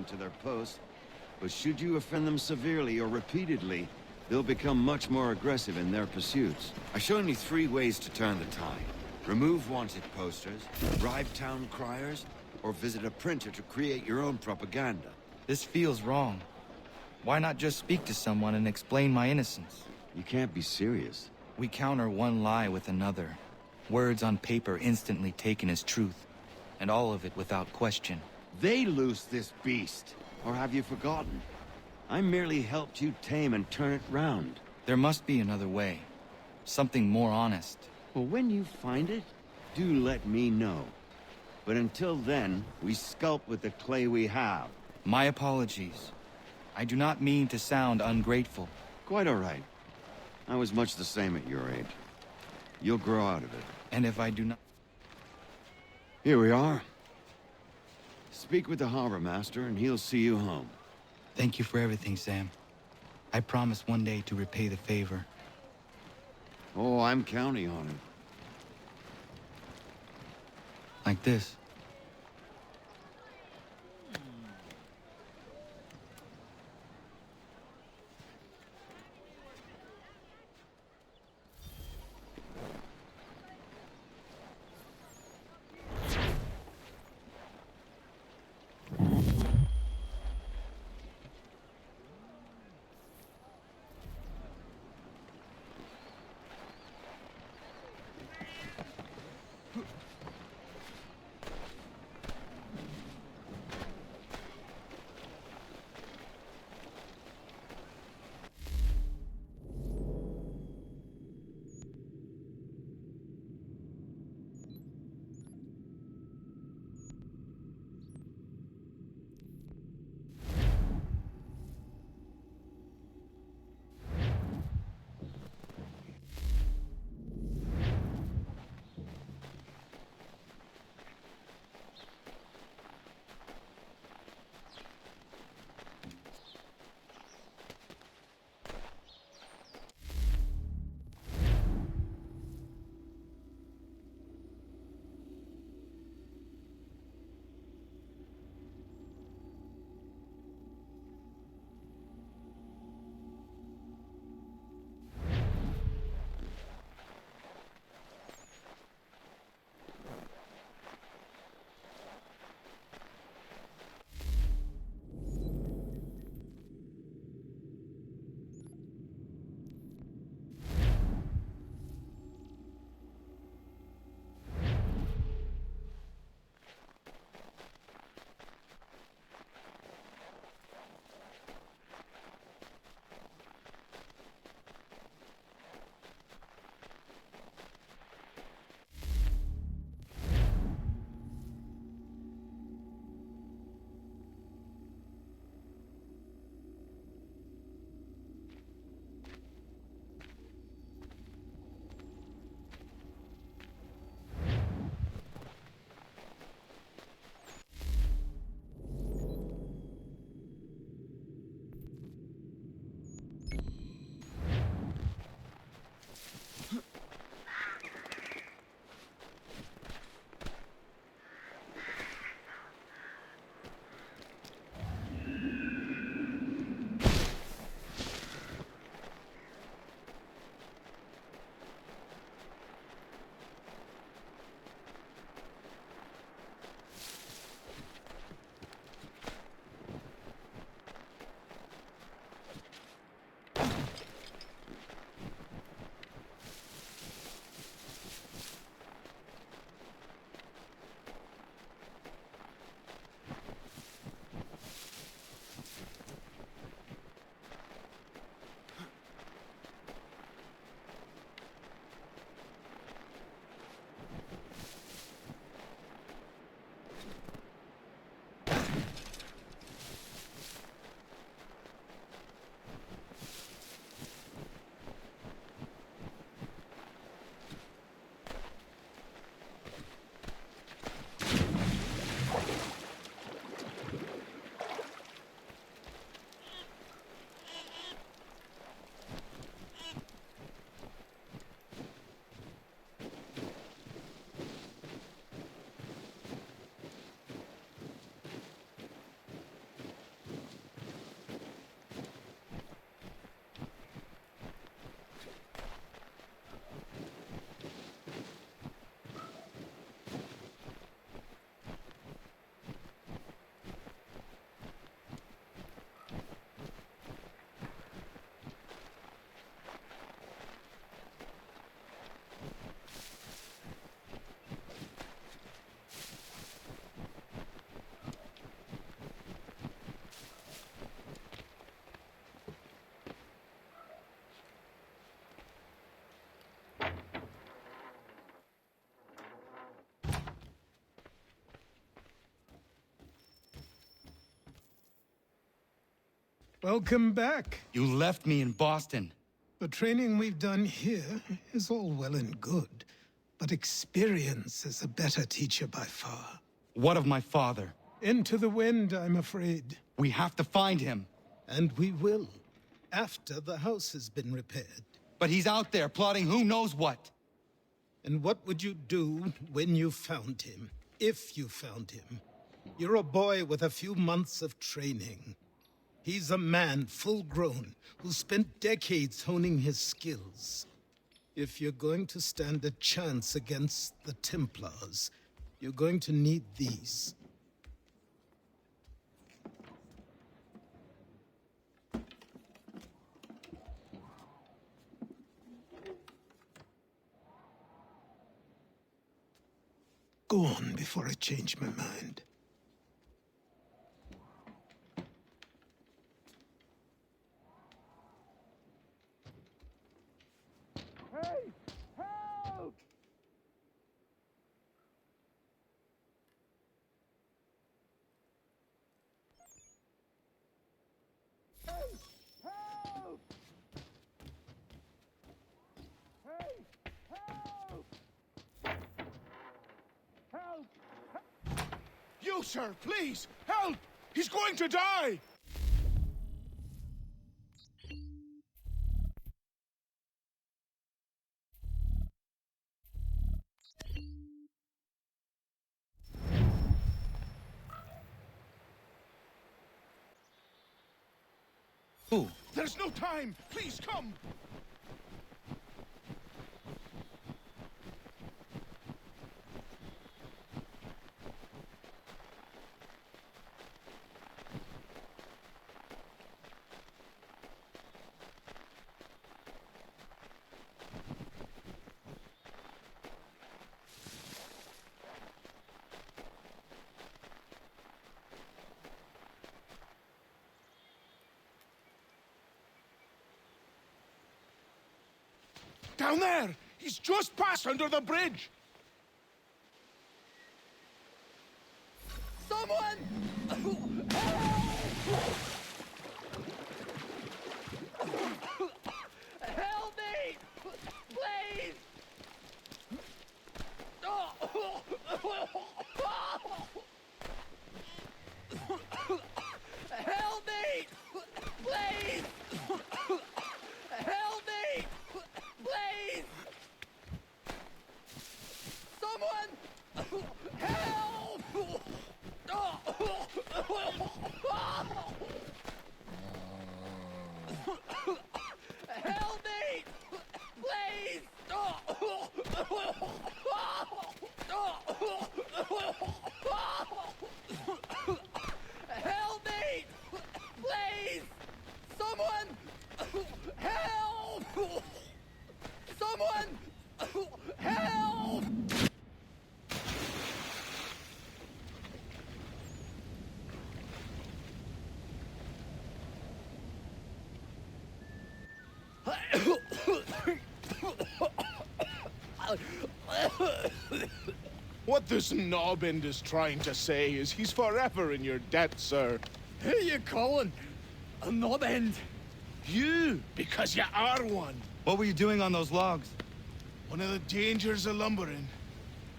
to their posts, but should you offend them severely or repeatedly, they'll become much more aggressive in their pursuits. I've shown you 3 ways to turn the tide. Remove wanted posters, bribe town criers, or visit a printer to create your own propaganda. This feels wrong. Why not just speak to someone and explain my innocence? You can't be serious. We counter one lie with another. Words on paper instantly taken as truth, and all of it without question. They loose this beast. Or have you forgotten? I merely helped you tame and turn it round. There must be another way. Something more honest. Well, when you find it, do let me know. But until then, we sculpt with the clay we have. My apologies. I do not mean to sound ungrateful. Quite all right. I was much the same at your age. You'll grow out of it. And if I do not... Here we are. Speak with the harbor master and he'll see you home. Thank you for everything, Sam. I promise one day to repay the favor. Oh, I'm counting on it. Like this. Welcome back. You left me in Boston. The training we've done here is all well and good, but experience is a better teacher by far. What of my father? Into the wind, I'm afraid. We have to find him. And we will, after the house has been repaired. But he's out there plotting who knows what. And what would you do when you found him? If you found him? You're a boy with a few months of training. He's a man, full grown, who spent decades honing his skills. If you're going to stand a chance against the Templars, you're going to need these. Go on before I change my mind. Hey! Help! Hey! Help! Hey! Help! Help! You, sir, please! Help! He's going to die! Who? There's no time! Please come! Down there! He's just passed under the bridge! Someone! Help me! Please! Help me! Please! Help me! Please! Someone! Help! Help me! Please! Help me! Please! Someone! Help! Someone! Help! What this knobbend is trying to say is he's forever in your debt, sir. Who are you calling? A knob end? You, because you are one. What were you doing on those logs? One of the dangers of lumbering.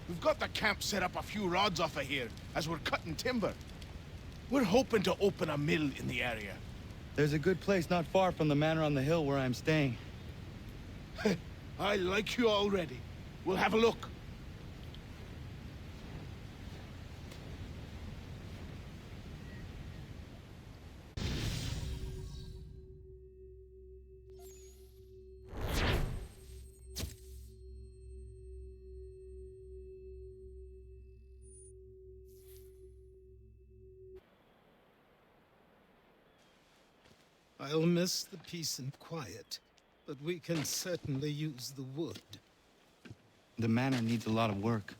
We've got the camp set up a few rods off of here, as we're cutting timber. We're hoping to open a mill in the area. There's a good place not far from the manor on the hill where I'm staying. I like you already. We'll have a look. I'll miss the peace and quiet, but we can certainly use the wood. The manor needs a lot of work.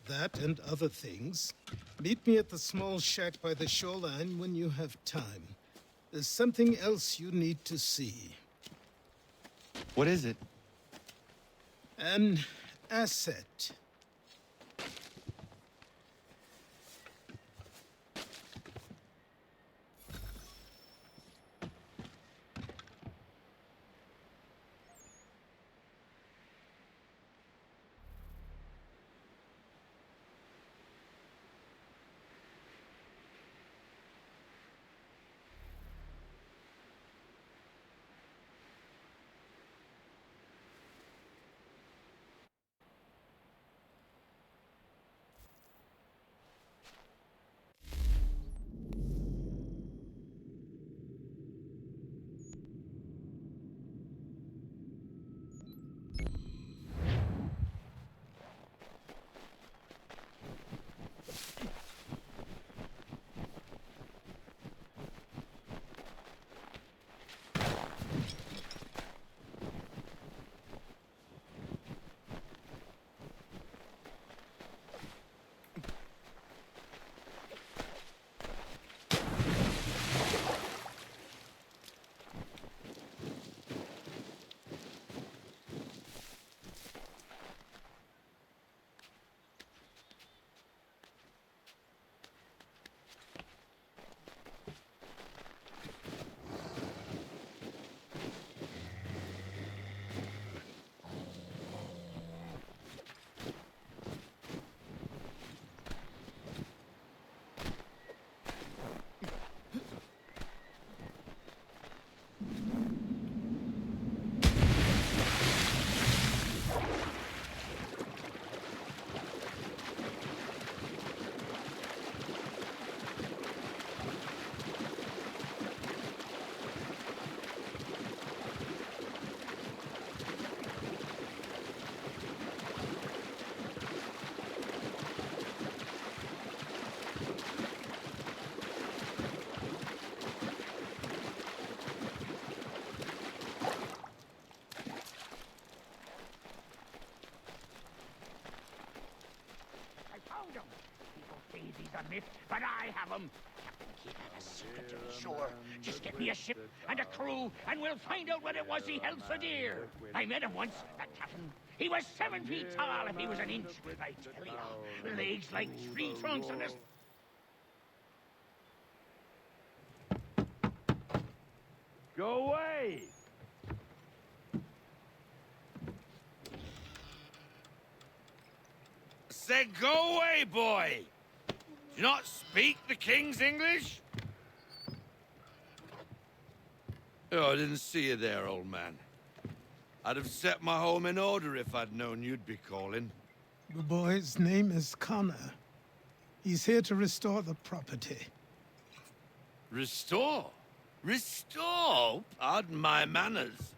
That and other things. Meet me at the small shack by the shoreline when you have time. There's something else you need to see. What is it? An asset. Smith, but I have them. Captain Kidd had a secret to be sure. Just get me a ship and a crew, and we'll find out what it was he held so dear. I met him once, that captain. He was 7 feet tall if he was an inch. I tell you, legs like tree trunks and his... Go away! Said go away, boy! Do you not speak the King's English? Oh, I didn't see you there, old man. I'd have set my home in order if I'd known you'd be calling. The boy's name is Connor. He's here to restore the property. Restore? Restore? Pardon my manners.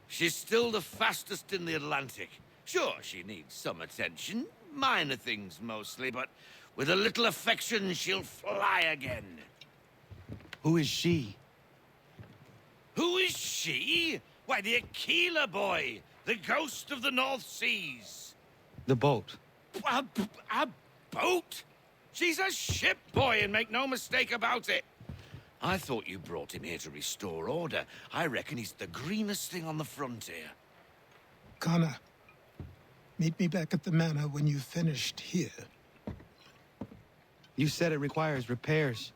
She's still the fastest in the Atlantic. Sure, she needs some attention. Minor things mostly, but with a little affection, she'll fly again. Who is she? Who is she? Why, the Aquila boy, the ghost of the North Seas. The boat. A boat? She's a ship, boy, and make no mistake about it. I thought you brought him here to restore order. I reckon he's the greenest thing on the frontier. Connor, meet me back at the manor when you've finished here. You said it requires repairs.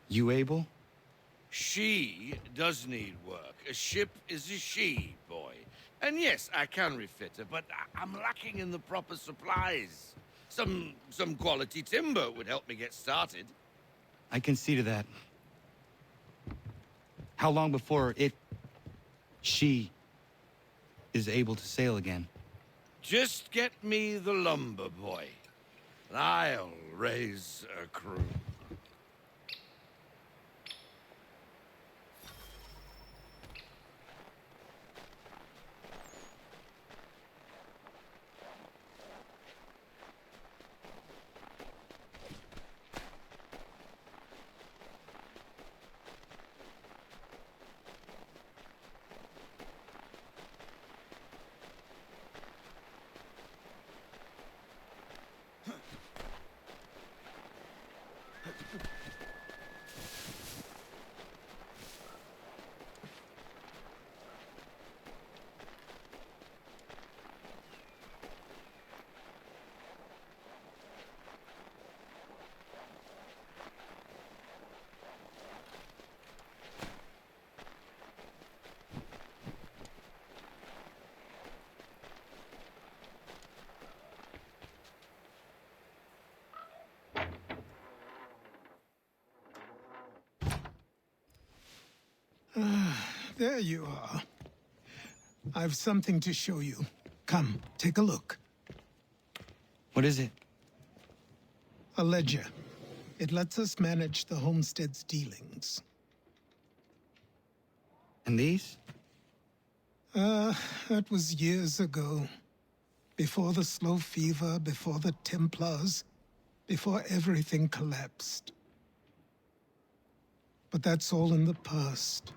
You able? She does need work. A ship is a she, boy. And yes, I can refit her, but I'm lacking in the proper supplies. Some quality timber would help me get started. I can see to that. How long before she is able to sail again? Just get me the lumber, boy. And I'll raise a crew. There you are. I've something to show you. Come, take a look. What is it? A ledger. It lets us manage the homestead's dealings. And these? That was years ago. Before the slow fever, before the Templars, before everything collapsed. But that's all in the past.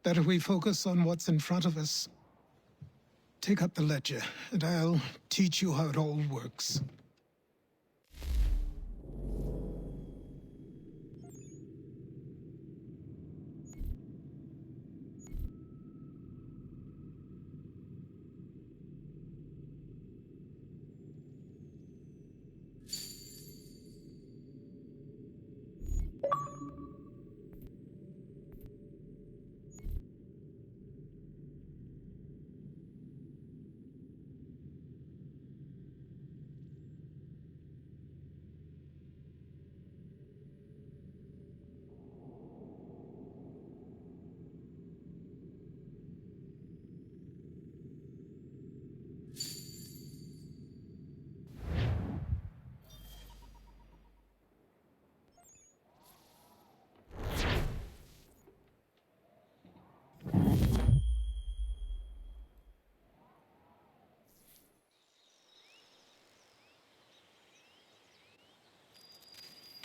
Better we focus on what's in front of us. Take up the ledger, and I'll teach you how it all works.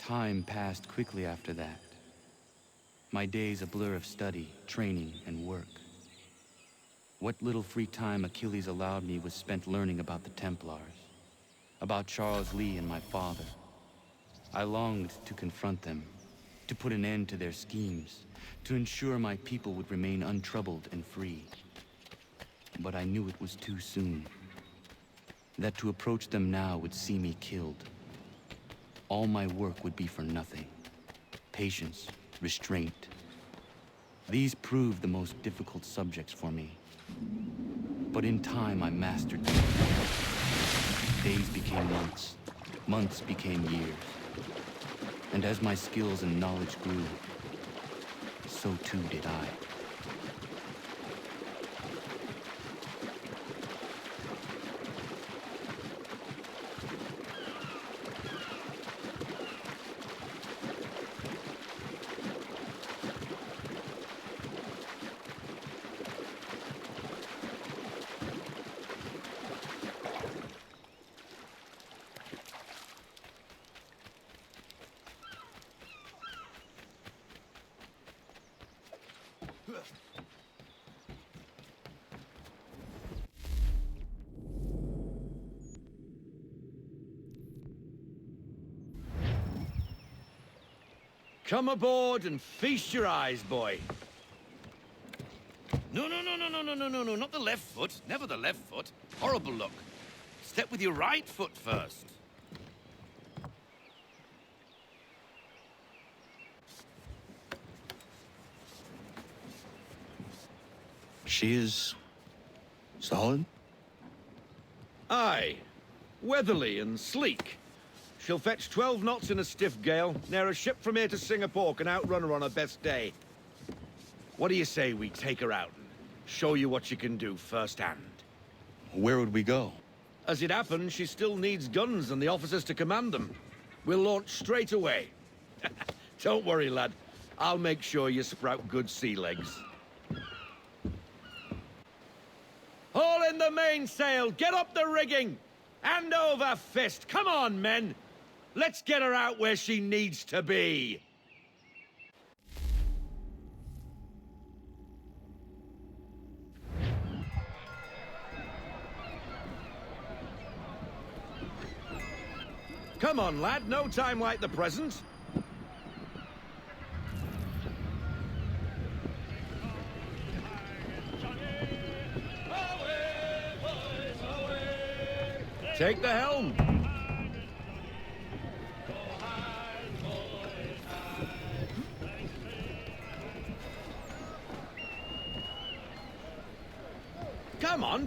Time passed quickly after that. My days a blur of study, training, and work. What little free time Achilles allowed me was spent learning about the Templars, about Charles Lee and my father. I longed to confront them, to put an end to their schemes, to ensure my people would remain untroubled and free. But I knew it was too soon, that to approach them now would see me killed. All my work would be for nothing. Patience, restraint. These proved the most difficult subjects for me. But in time, I mastered them. Days became months. Months became years. And as my skills and knowledge grew, so too did I. Come aboard and feast your eyes, boy. No, not the left foot. Never the left foot. Horrible look. Step with your right foot first. She is solid? Aye. Weatherly and sleek. She'll fetch 12 knots in a stiff gale. Ne'er a ship from here to Singapore can outrun her on her best day. What do you say we take her out and show you what she can do firsthand? Where would we go? As it happens, she still needs guns and the officers to command them. We'll launch straight away. Don't worry, lad. I'll make sure you sprout good sea legs. Haul in the mainsail! Get up the rigging! Hand over fist! Come on, men! Let's get her out where she needs to be! Come on, lad. No time like the present. Take the helm.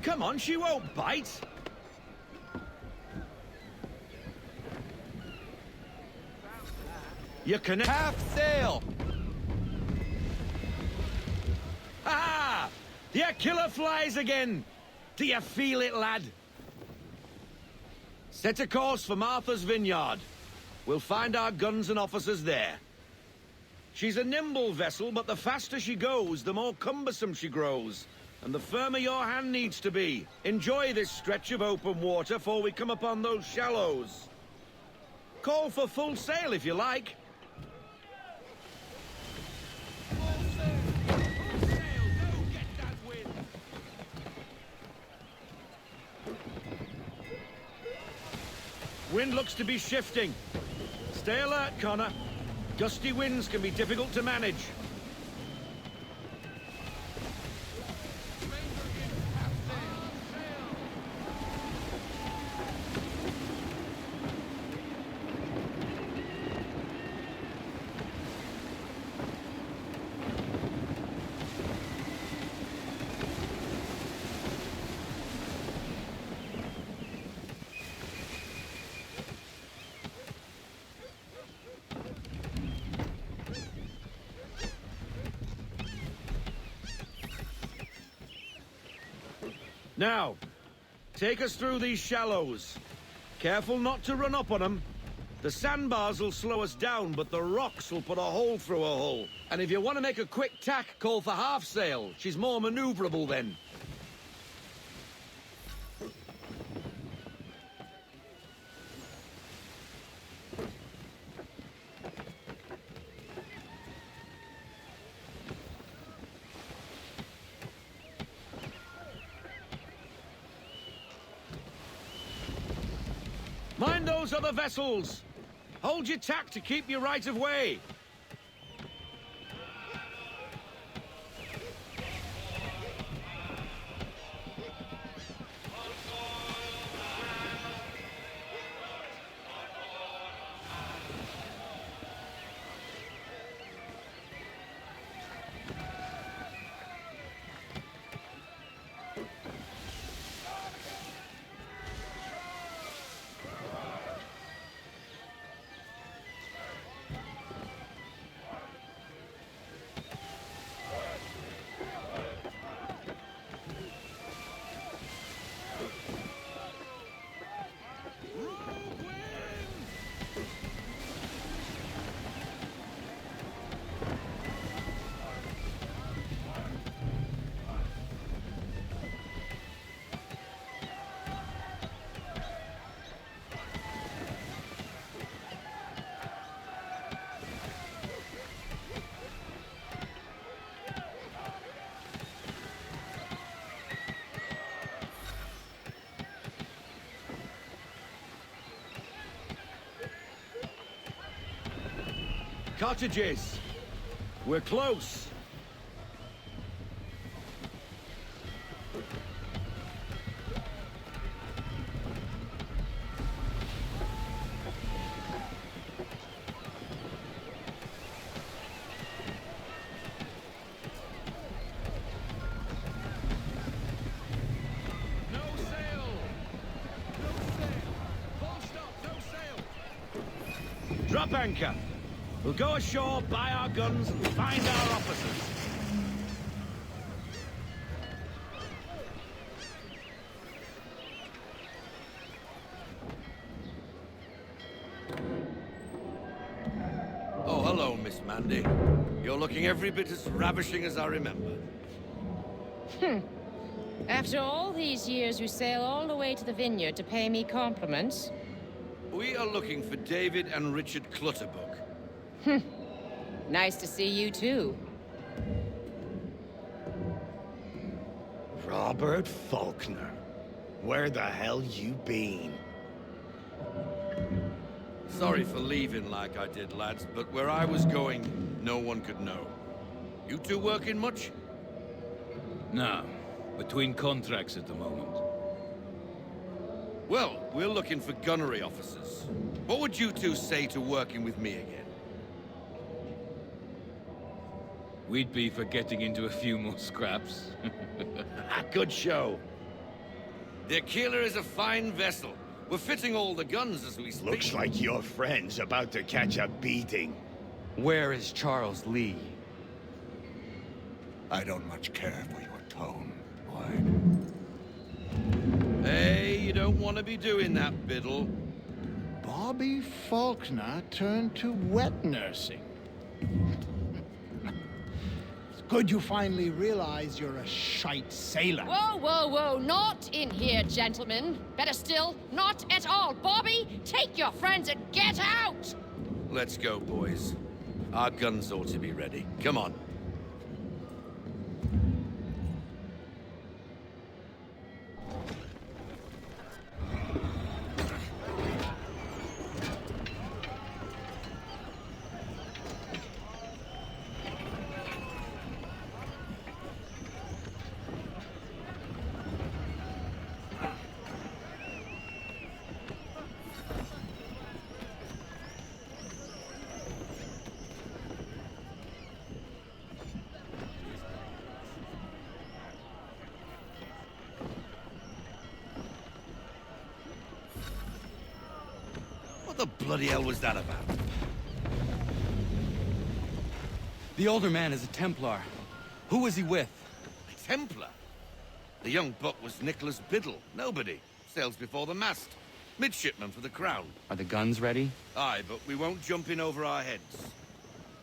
Come on, she won't bite. You can half sail. Ha! The killer flies again. Do you feel it, lad? Set a course for Martha's Vineyard. We'll find our guns and officers there. She's a nimble vessel, but the faster she goes, the more cumbersome she grows. And the firmer your hand needs to be. Enjoy this stretch of open water before we come upon those shallows. Call for full sail if you like. Wind looks to be shifting. Stay alert, Connor. Gusty winds can be difficult to manage. Now, take us through these shallows. Careful not to run up on them. The sandbars will slow us down, but the rocks will put a hole through a hull. And if you want to make a quick tack, call for half sail. She's more maneuverable then. Find those other vessels! Hold your tack to keep your right of way! Cottages! We're close! No sail! No sail! Full stop, no sail! Drop anchor! We'll go ashore, buy our guns, and find our officers. Oh, hello, Miss Mandy. You're looking every bit as ravishing as I remember. After all these years, you sail all the way to the vineyard to pay me compliments? We are looking for David and Richard Clutterbuck. Nice to see you, too. Robert Faulkner. Where the hell you been? Sorry for leaving like I did, lads, but where I was going, no one could know. You two working much? No. Between contracts at the moment. Well, we're looking for gunnery officers. What would you two say to working with me again? We'd be for getting into a few more scraps. Good show. The Aquila is a fine vessel. We're fitting all the guns as we speak. Looks like your friend's about to catch a beating. Where is Charles Lee? I don't much care for your tone, boy. Hey, you don't want to be doing that, Biddle. Bobby Faulkner turned to wet nursing. It's good you finally realize you're a shite sailor. Whoa, whoa, whoa, not in here, gentlemen. Better still, not at all. Bobby, take your friends and get out! Let's go, boys. Our guns ought to be ready. Come on. What the bloody hell was that about? The older man is a Templar. Who was he with? A Templar? The young buck was Nicholas Biddle. Nobody. Sails before the mast. Midshipman for the Crown. Are the guns ready? Aye, but we won't jump in over our heads.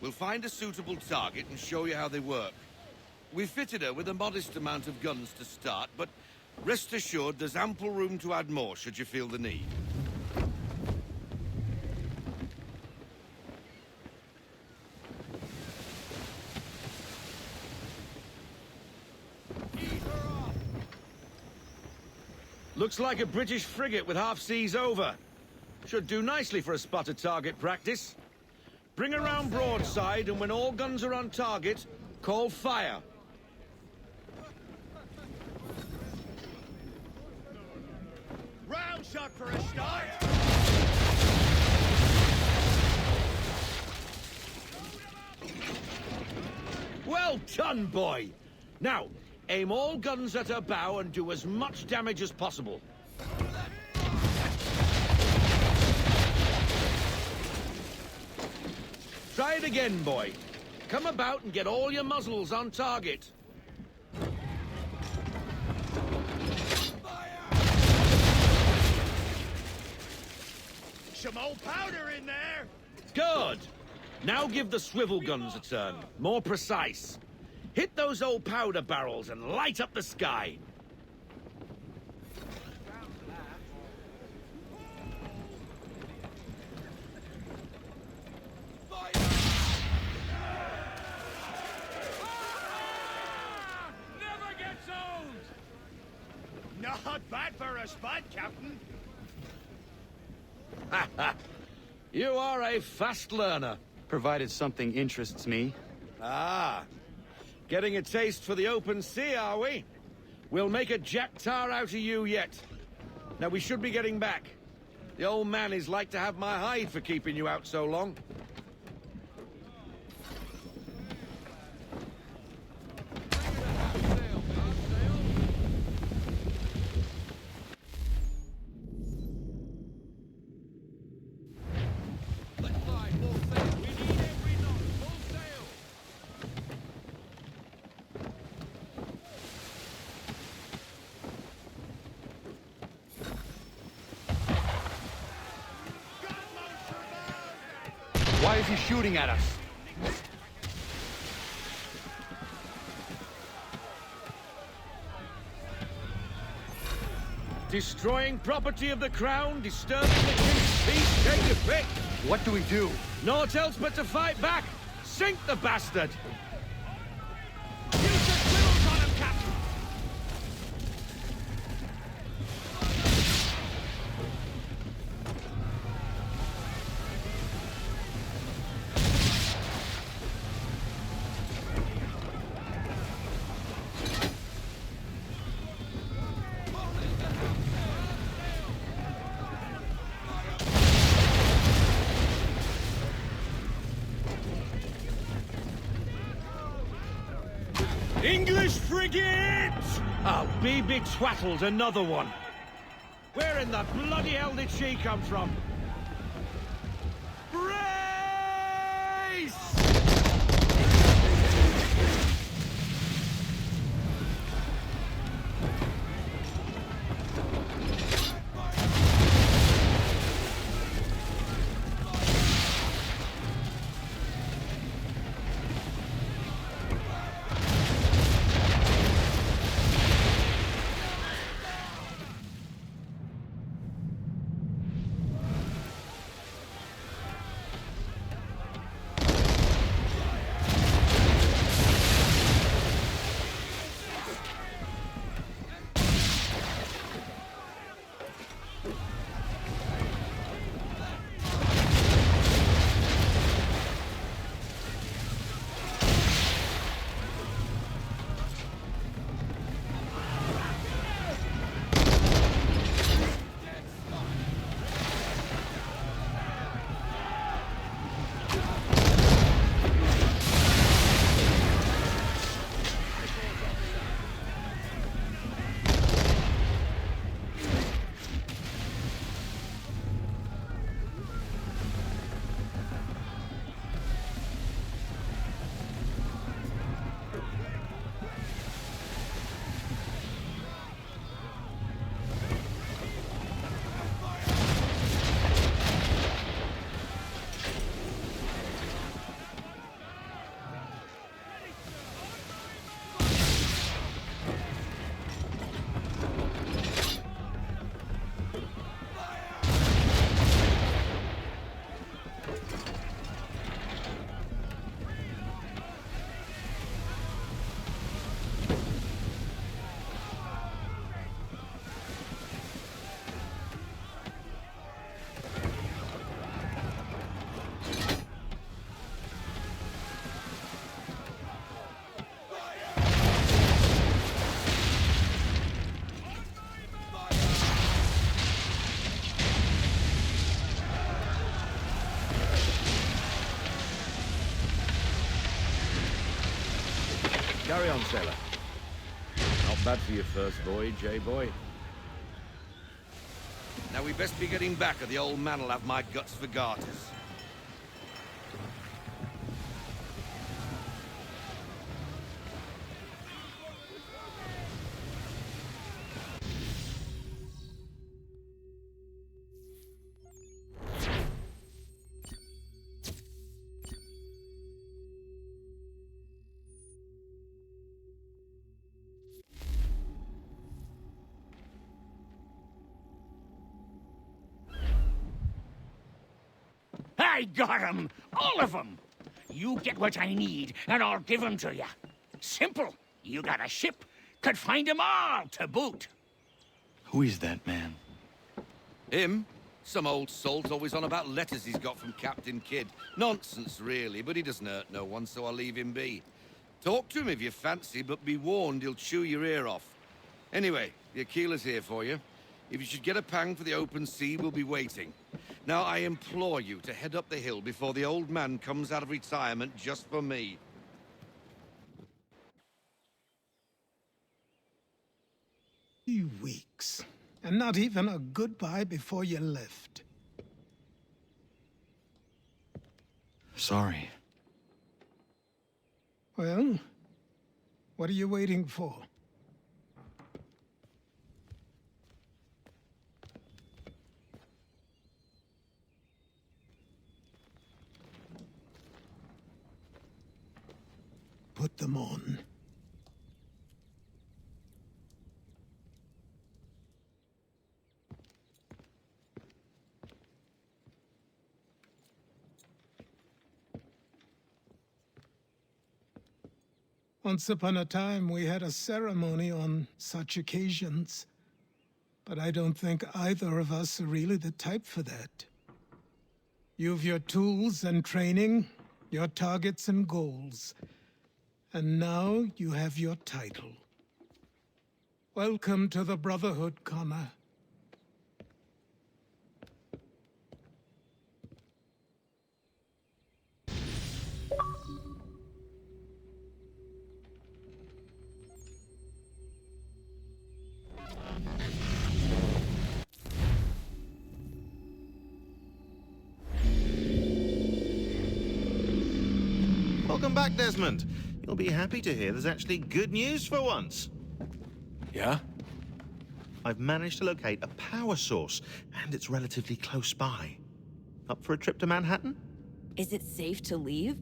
We'll find a suitable target and show you how they work. We fitted her with a modest amount of guns to start, but rest assured there's ample room to add more should you feel the need. Looks like a British frigate with half seas over. Should do nicely for a spotted target practice. Bring around broadside, and when all guns are on target, call fire. Round shot for a start. Well done, boy! Now, aim all guns at her bow and do as much damage as possible. Try it again, boy. Come about and get all your muzzles on target. Some old powder in there. Good! Now give the swivel guns a turn. More precise. Hit those old powder barrels and light up the sky. Never gets old. Not bad for a spud, Captain. You are a fast learner. Provided something interests me. Ah. Getting a taste for the open sea, are we? We'll make a jack tar out of you yet. Now, we should be getting back. The old man is like to have my hide for keeping you out so long. Why is he shooting at us? Destroying property of the crown, disturbing the king's peace, take your pick. What do we do? Naught else but to fight back. Sink the bastard. Use the swivels on him, Captain. English frigate! I'll be betwattled, another one. Where in the bloody hell did she come from? Brace! Carry on, sailor. Not bad for your first voyage, eh, boy? Now we best be getting back, or the old man'll have my guts for garters. I got 'em! All of 'em! You get what I need, and I'll give 'em to you. Simple. You got a ship, could find 'em all to boot. Who is that man? Him? Some old salt always on about letters he's got from Captain Kidd. Nonsense, really, but he doesn't hurt no one, so I'll leave him be. Talk to him if you fancy, but be warned he'll chew your ear off. Anyway, the Aquila's here for you. If you should get a pang for the open sea, we'll be waiting. Now, I implore you to head up the hill before the old man comes out of retirement just for me. 3 weeks, and not even a goodbye before you left. Sorry. Well, what are you waiting for? Put them on. Once upon a time, we had a ceremony on such occasions. But I don't think either of us are really the type for that. You've your tools and training, your targets and goals. And now you have your title. Welcome to the Brotherhood, Connor. Welcome back, Desmond. You'll be happy to hear there's actually good news for once. Yeah? I've managed to locate a power source, and it's relatively close by. Up for a trip to Manhattan? Is it safe to leave?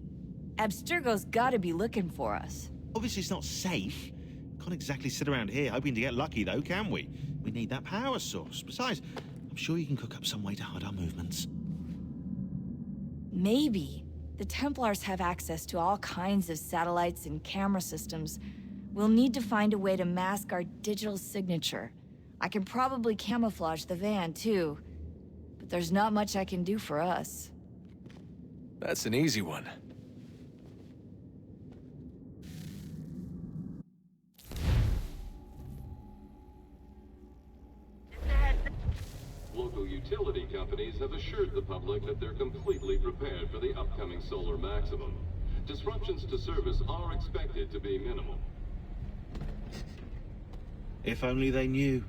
Abstergo's gotta be looking for us. Obviously it's not safe. Can't exactly sit around here hoping to get lucky, though, can we? We need that power source. Besides, I'm sure you can cook up some way to hide our movements. Maybe. The Templars have access to all kinds of satellites and camera systems. We'll need to find a way to mask our digital signature. I can probably camouflage the van, too. But there's not much I can do for us. That's an easy one. Local utility companies have assured the public that they're completely prepared for the upcoming solar maximum. Disruptions to service are expected to be minimal. If only they knew.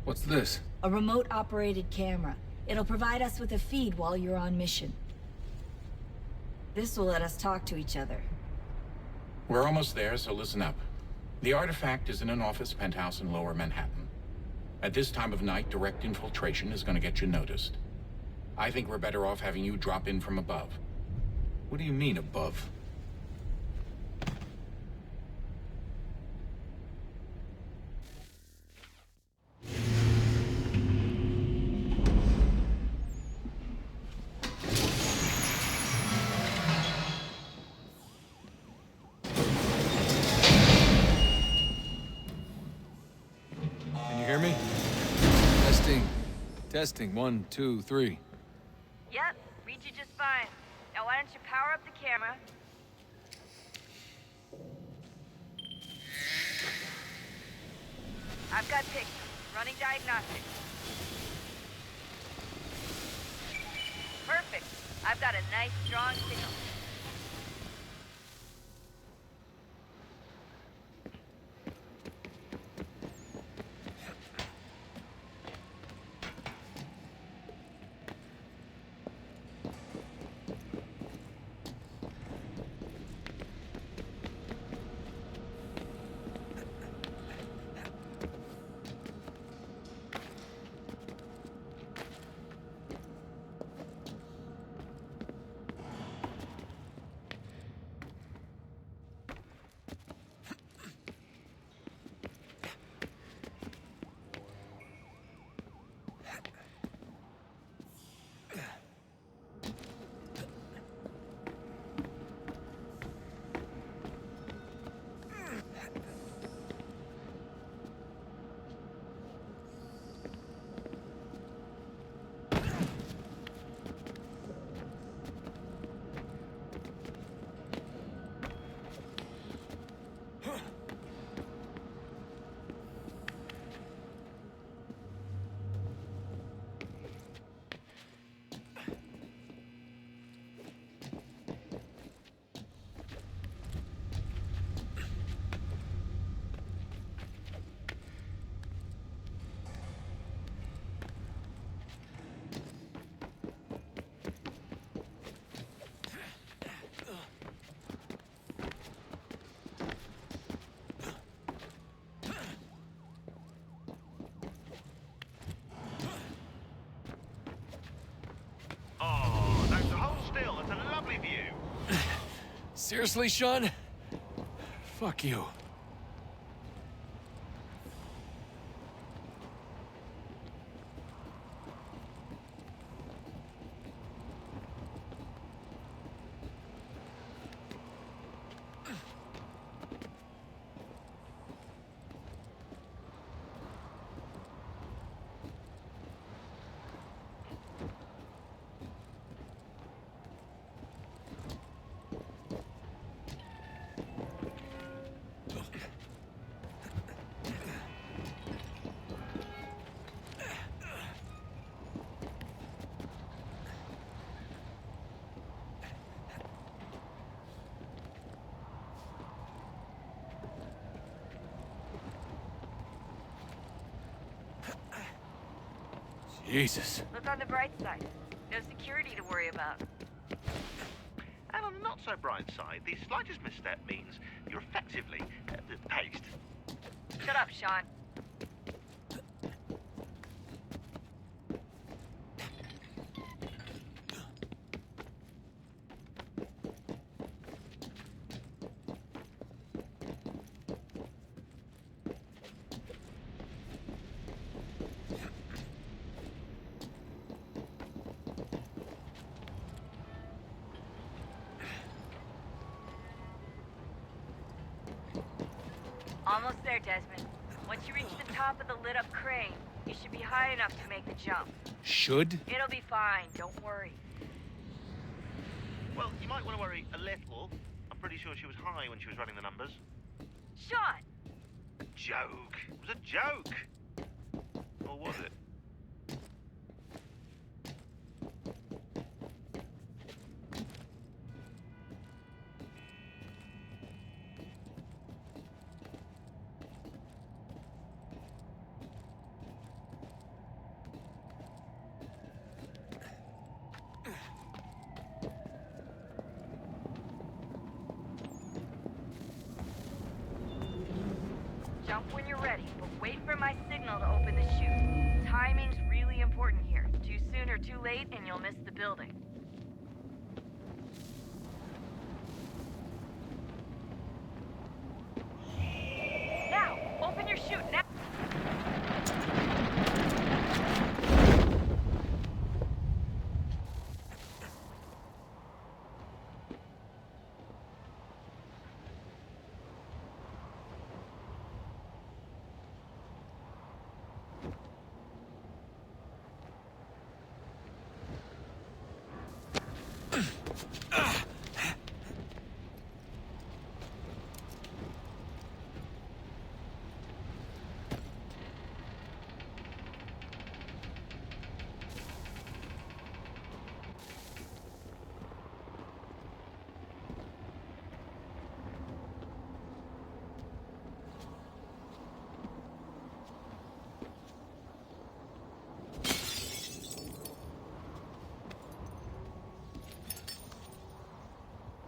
What's this? A remote-operated camera. It'll provide us with a feed while you're on mission. This will let us talk to each other. We're almost there, so listen up. The artifact is in an office penthouse in Lower Manhattan. At this time of night, direct infiltration is going to get you noticed. I think we're better off having you drop in from above. What do you mean, above? Testing, 1, 2, 3. Yep, read you just fine. Now why don't you power up the camera? I've got pictures. Running diagnostics. Perfect. I've got a nice, strong signal. Seriously, Sean? Fuck you. Jesus. Look on the bright side. No security to worry about. And on the not so bright side, the slightest misstep means you're effectively paced. Shut up, Sean. Almost there, Desmond. Once you reach the top of the lit-up crane, you should be high enough to make the jump. Should? It'll be fine, don't worry. Well, you might want to worry a little. I'm pretty sure she was high when she was running the numbers. Sean! A joke. It was a joke. Or was it? Jump when you're ready, but wait for my signal to open the chute. Timing's really important here. Too soon or too late, and you'll miss the building. Now! Open your chute, now!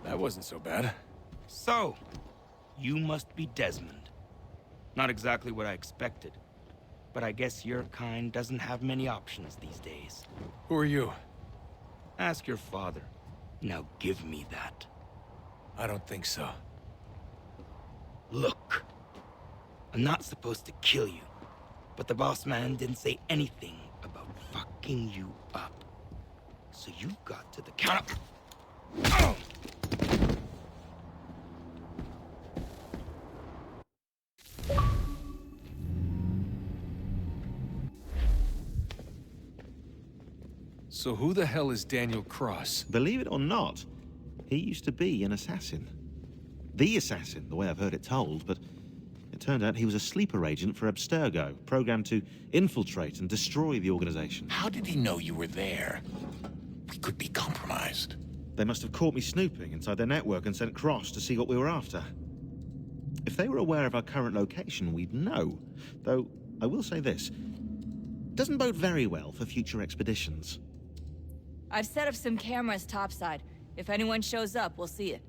That wasn't so bad. So, you must be Desmond. Not exactly what I expected, but I guess your kind doesn't have many options these days. Who are you? Ask your father. Now give me that. I don't think so. Look, I'm not supposed to kill you, but the boss man didn't say anything about fucking you up. So you got to the count up. Oh! So who the hell is Daniel Cross? Believe it or not, he used to be an assassin. The assassin, the way I've heard it told, but it turned out he was a sleeper agent for Abstergo, programmed to infiltrate and destroy the organization. How did he know you were there? We could be compromised. They must have caught me snooping inside their network and sent Cross to see what we were after. If they were aware of our current location, we'd know. Though, I will say this. Doesn't bode very well for future expeditions. I've set up some cameras topside. If anyone shows up, we'll see it.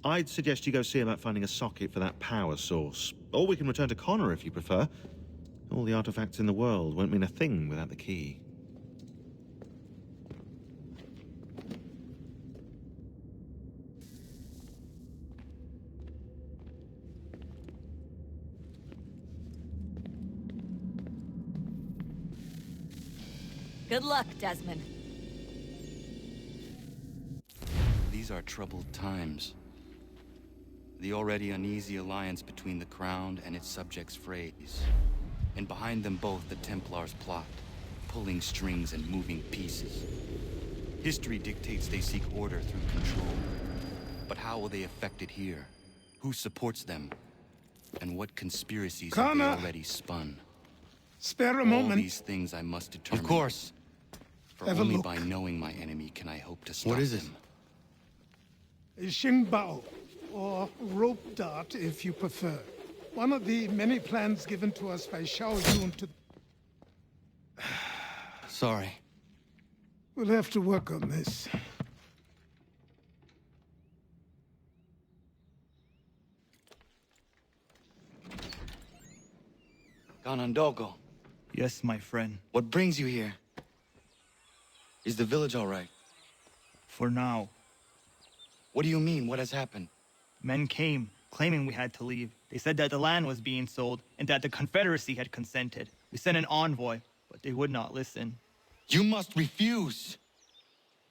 I'd suggest you go see about finding a socket for that power source. Or we can return to Connor if you prefer. All the artifacts in the world won't mean a thing without the key. Good luck, Desmond. These are troubled times. The already uneasy alliance between the Crown and its subjects frays. And behind them both the Templars plot, pulling strings and moving pieces. History dictates they seek order through control. But how will they affect it here? Who supports them? And what conspiracies have they already spun? Spare a All moment. these things I must determine. Of course. For Have a only look. by knowing my enemy can I hope to stop What is it? them. Xingbao, or rope dart if you prefer. One of the many plans given to us by Xiao Yun to... Sorry. We'll have to work on this. Ganondogo, Yes, my friend. what brings you here? Is the village all right? For now. What do you mean? What has happened? Men came, claiming we had to leave. They said that the land was being sold, and that the Confederacy had consented. We sent an envoy, but they would not listen. You must refuse!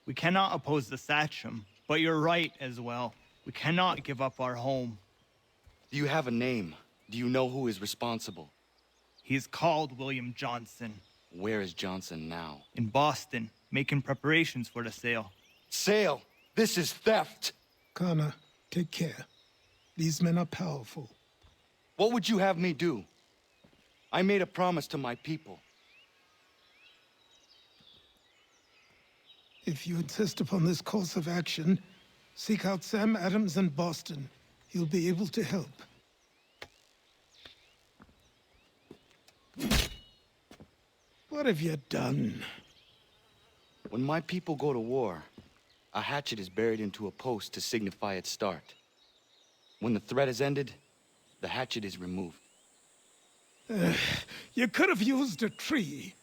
We cannot oppose the Sachem, but you're right as well. We cannot give up our home. Do you have a name? Do you know who is responsible? He is called William Johnson. Where is Johnson now? In Boston, making preparations for the sale. Sale! This is theft! Kana, take care. These men are powerful. What would you have me do? I made a promise to my people. If you insist upon this course of action, seek out Sam Adams in Boston. He'll be able to help. What have you done? When my people go to war, a hatchet is buried into a post to signify its start. When the threat is ended, the hatchet is removed. You could have used a tree.